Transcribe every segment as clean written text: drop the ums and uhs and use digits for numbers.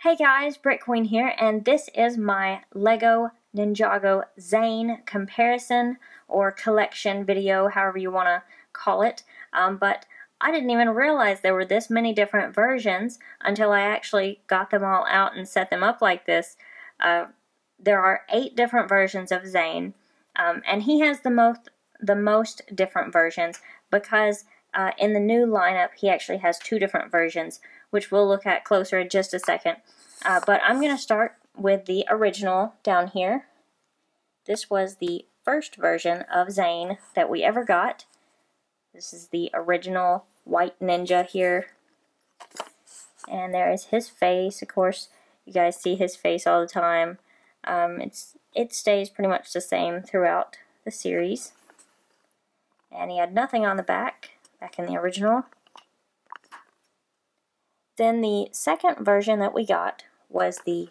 Hey guys, BrickQueen here, and this is my LEGO Ninjago Zane comparison or collection video, however you want to call it. But I didn't even realize there were this many different versions until I actually got them all out and set them up like this. There are 8 different versions of Zane, and he has the most different versions because in the new lineup he actually has 2 different versions, which we'll look at closer in just a second. But I'm going to start with the original down here. This was the first version of Zane that we ever got. This is the original white ninja here. And there is his face. Of course, you guys see his face all the time. It stays pretty much the same throughout the series. And he had nothing on the back in the original. Then the second version that we got was the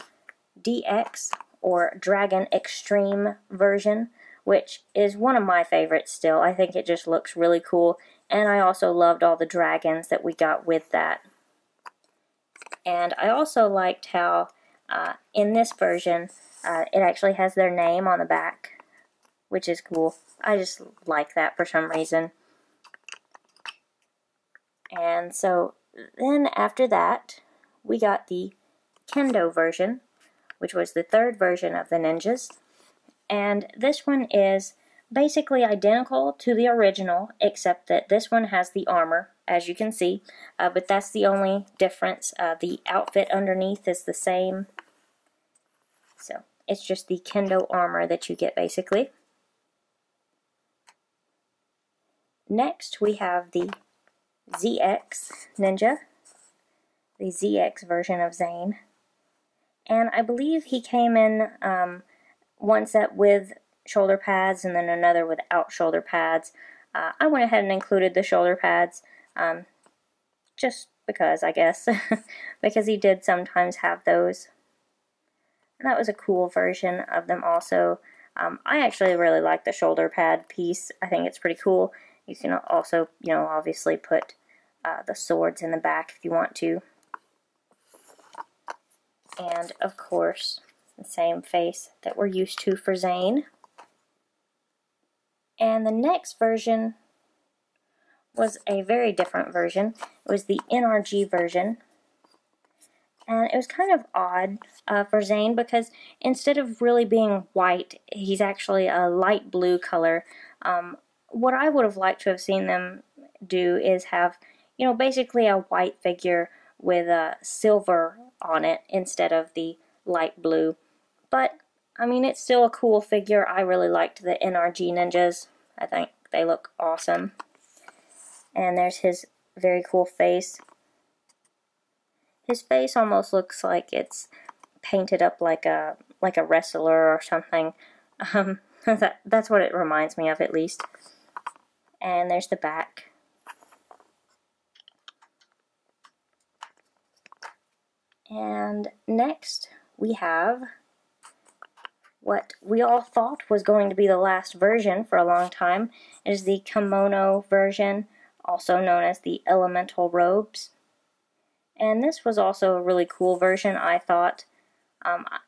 DX or Dragon Extreme version, which is one of my favorites still. I think it just looks really cool, and I also loved all the dragons that we got with that. And I also liked how in this version it actually has their name on the back, which is cool. I just like that for some reason. And so then after that, we got the Kendo version, which was the third version of the ninjas. And this one is basically identical to the original, except that this one has the armor, as you can see. But that's the only difference. The outfit underneath is the same. So it's just the Kendo armor that you get, basically. Next, we have the ZX Ninja, the ZX version of Zane, and I believe he came in one set with shoulder pads and then another without shoulder pads. I went ahead and included the shoulder pads just because, I guess, because he did sometimes have those. And that was a cool version of them also. I actually really like the shoulder pad piece. I think it's pretty cool. You can also, obviously put the swords in the back if you want to. And, of course, the same face that we're used to for Zane. And the next version was a very different version. It was the NRG version. And it was kind of odd for Zane because instead of really being white, he's actually a light blue color. What I would have liked to have seen them do is have, basically a white figure with silver on it instead of the light blue. But, I mean, it's still a cool figure. I really liked the NRG ninjas. I think they look awesome. And there's his very cool face. His face almost looks like it's painted up like a wrestler or something. That's what it reminds me of, at least. And there's the back. And next we have what we all thought was going to be the last version for a long time. It is the Kimono version, also known as the Elemental Robes. And this was also a really cool version, I thought.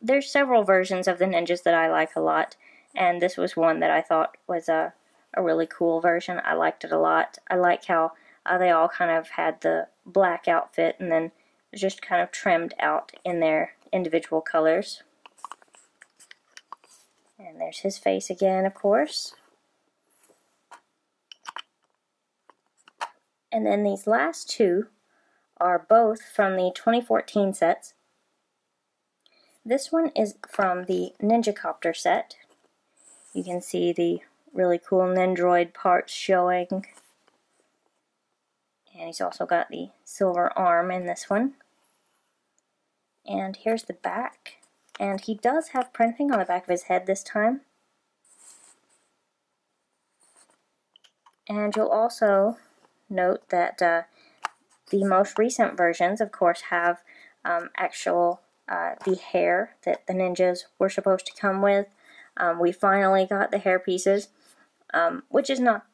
There's several versions of the ninjas that I like a lot, and this was one that I thought was a really cool version. I liked it a lot. I like how they all kind of had the black outfit and then just kind of trimmed out in their individual colors. And there's his face again, of course. And then these last 2 are both from the 2014 sets. This one is from the Ninjacopter set. You can see the really cool Nindroid parts showing. And he's also got the silver arm in this one. And here's the back. And he does have printing on the back of his head this time. And you'll also note that the most recent versions, of course, have the hair that the ninjas were supposed to come with. We finally got the hair pieces, which is not,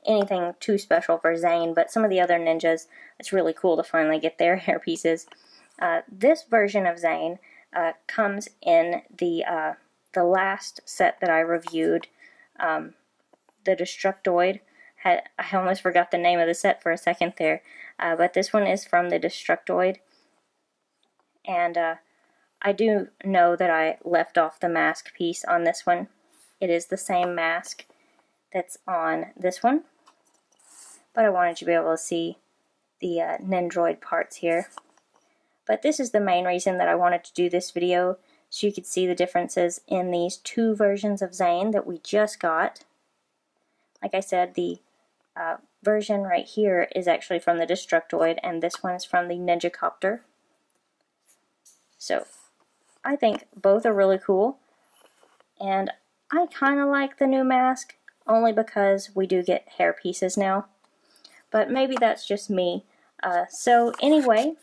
anything too special for Zane, but some of the other ninjas, it's really cool to finally get their hair pieces. This version of Zane comes in the last set that I reviewed, the Destructoid. I almost forgot the name of the set for a second there, but this one is from the Destructoid, and I do know that I left off the mask piece on this one. It is the same mask that's on this one, but I wanted you to be able to see the Nindroid parts here. But this is the main reason that I wanted to do this video, so you could see the differences in these two versions of Zane that we just got. Like I said, the version right here is actually from the Destructoid, and this one is from the Ninjacopter. So I think both are really cool, and I kind of like the new mask only because we do get hair pieces now, but maybe that's just me. So anyway,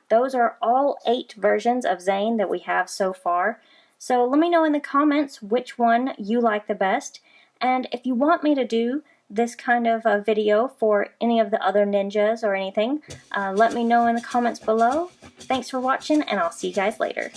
those are all 8 versions of Zane that we have so far. So let me know in the comments which one you like the best, and if you want me to do this kind of a video for any of the other ninjas or anything, let me know in the comments below. Thanks for watching, and I'll see you guys later.